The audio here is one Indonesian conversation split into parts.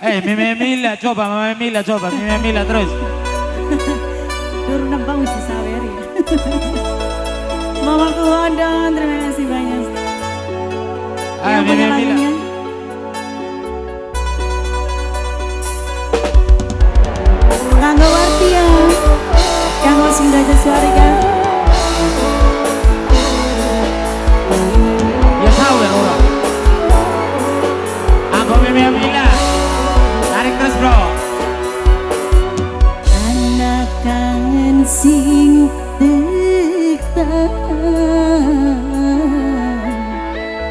Mimi Mila coba, Mama Mila coba, Mimi Mila terus. Turun nembang mesti sawer ya. Mamaku Odon, terima kasih banyak. Yang punya Mimi Mila. lagunya. Kanggo Wartia, Kanggo Sinda Jaswarga. Ya sawer orang. Anggo Mimi Mila. Tarik terus bro. Anak kangen sing tektan,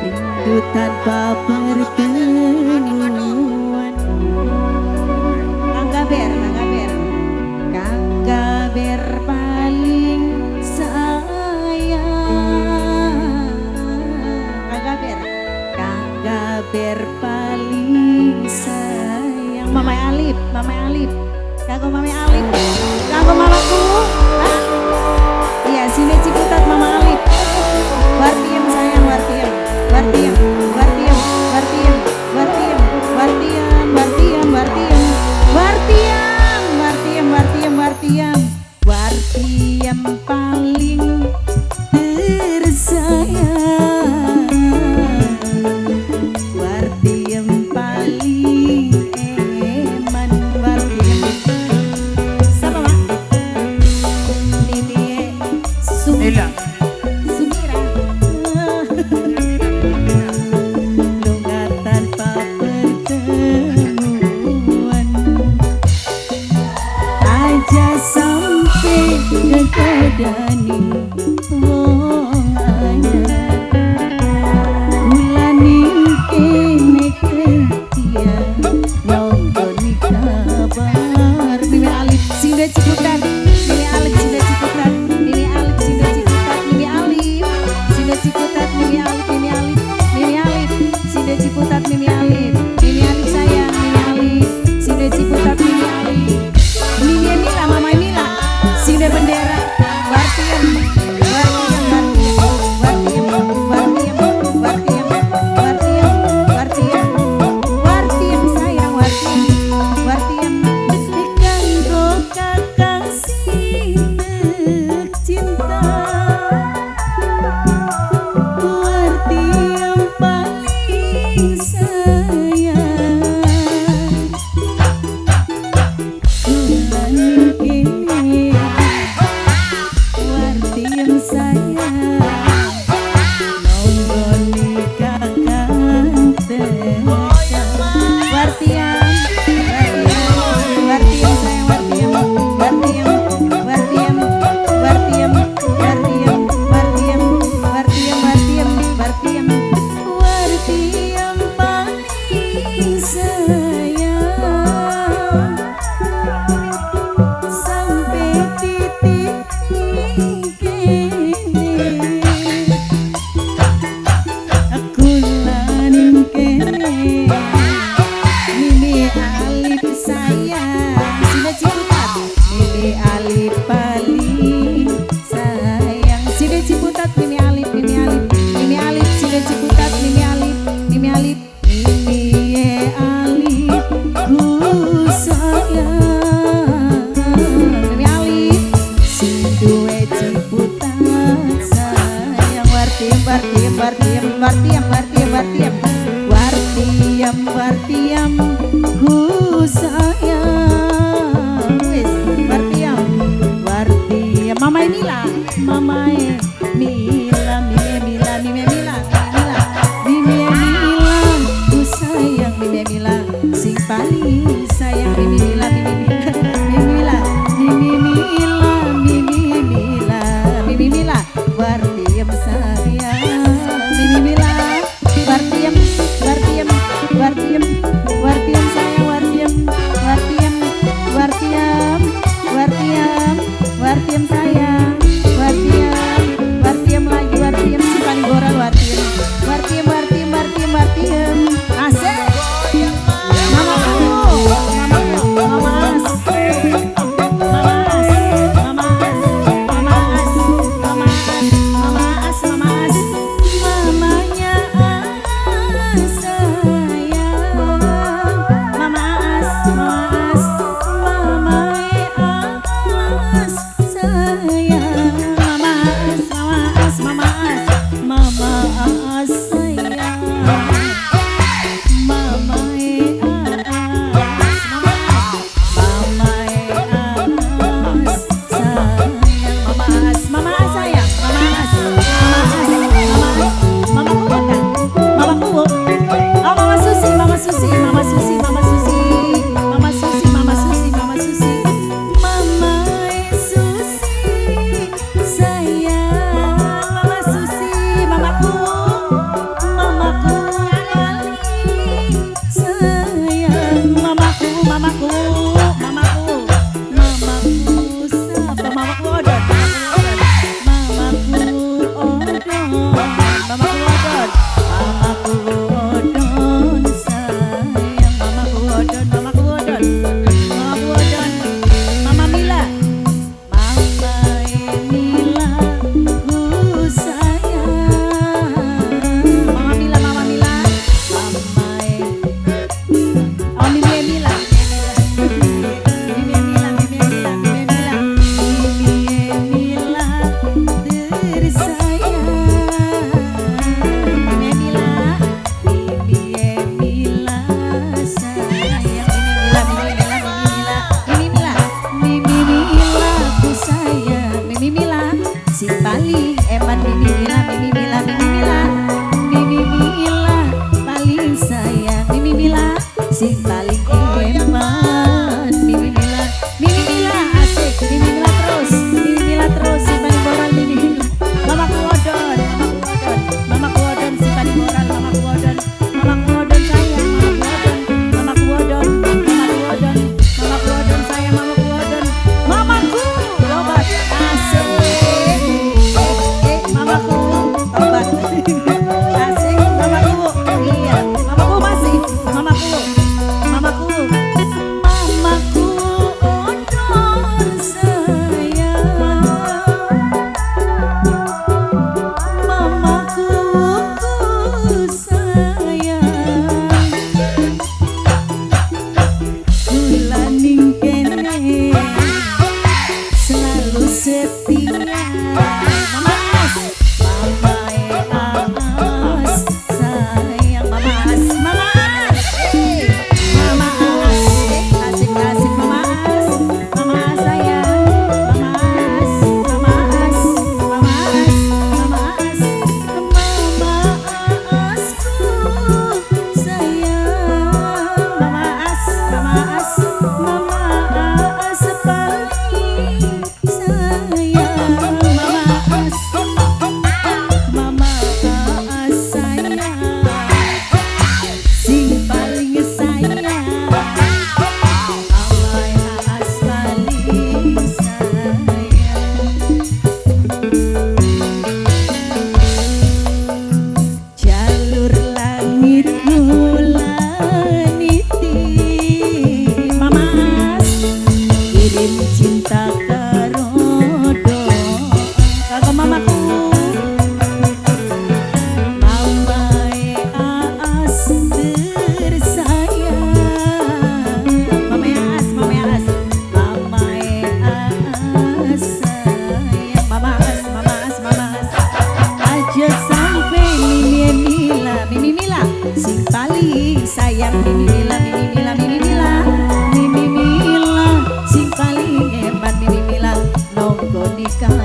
rindu tanpa pertemuan. Kang Gaber paling sayang. Kang Gaber paling sayang. Mama Alip, kanggo Mama Alip, kanggo mamaku. Iya, sini Ciputat Mama Alip. Wartiem sayang, Wartiem. Wartiem. Wartiem paling tersayang. Wartiem paling eman. Wartiem. Siapa Mak? Nini Mila. Sumira. Lunga tanpa pertemuan, aja sampai kekodani wong anyar. Ulani kene ketia nonton kabar. Mimi Alif Sinda Ciputat, Mimi Alif Sinda Ciputat, Mimi Alif Sinda Ciputat, Mimi Alif Sinda Ciputat, Mimi Alif, Mimi Alif, Mimi Alif Sinda Ciputat, Mimi Alif, Mimi Alif sayang, Mimi Alif Sinda Ciputat, Mimi Alif. Mimi Mila, Mama Mila, Sinda Bendera, Wartiem, Wartiem sayang, Wartiem. Dikanggo kakang sing tercinta, Wartiem paling sayang. Bulan kini Wartiem sayang, nonggoni kakang tekan. Wartiem sayang, Wartiem paling sayang. Sampai titik kene aku laning kene. Mimi Alif sayang, Sinda Ciputat, Mimi Alif paling sayang. Sinda Ciputat, Mimi Alif, Mimi Alif, Mimi Alif, Sinda Ciputat, Mimi Alif, Mimi Alif, Mimi Alif ku sayang. Mimi Alif sing duwe Ciputat sayang. Wartiem ku sayang. Wis Wartiem. Mama Mila, ku sayang. Mimi Mila sing paling sayang. Mimi Mila, Wartiem sayang. Mimi Mila, Wartiem sayang, Wartiem sayang, Wartiem lagi, Wartiem si paling goral, Wartiem. Asik. Mamaku eman. Mimi Mila asik. Mimi Mila terus simpan moral Mimi Mila. Mama kuodon simpan moral Mama kuodon sayang Mama kuodon sayang Mamaku tobat asik. Mamaku tobat asik. Iya mamaku masih mamaku odor sayang mamaku sayang kula ning kene selalu setia mama as sayang mama as asik mama as sayang mama asku sayang mama as paling sayang mama as sayang sing paling sayang as paling sayang. Jalur langit mulaniti Mamas kirim cinta karodo kagak mamaku mamae aas tersayang mamae aas sayang mama as aja sampai Mimi Mila sing paling sayang Mimi Mila sing paling hebat Mimi Mila nongko nikah